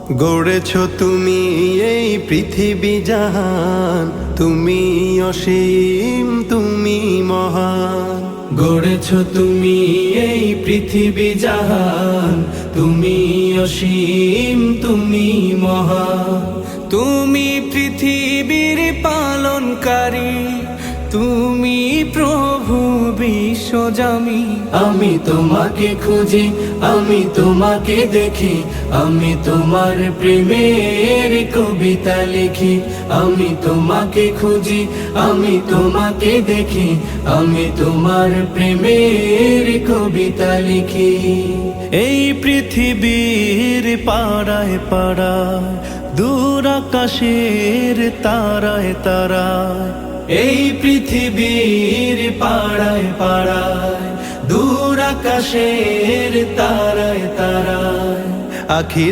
গড়েছ তুমি এই পৃথিবী জাহান, তুমি অসীম তুমি মহান। গড়েছ তুমি এই পৃথিবী জাহান, তুমি অসীম তুমি মহান। তুমি পৃথিবীর পালনকারী, তুমি প্রভু বিশ্বজামি। আমি তোমাকে খুঁজি, আমি তোমাকে দেখি, আমি তোমার প্রেমের কবিতা লিখি। আমি তোমাকে খুঁজি, আমি তোমাকে দেখি, আমি তোমার প্রেমের কবিতা লিখি। এই পৃথিবীর পাড়ায় পাড়ায়, দূর আকাশের তারায় তারায়। এই পৃথিবীর পাড়ায় পাড়ায়, দূর আকাশের তারায় তারায়। আখি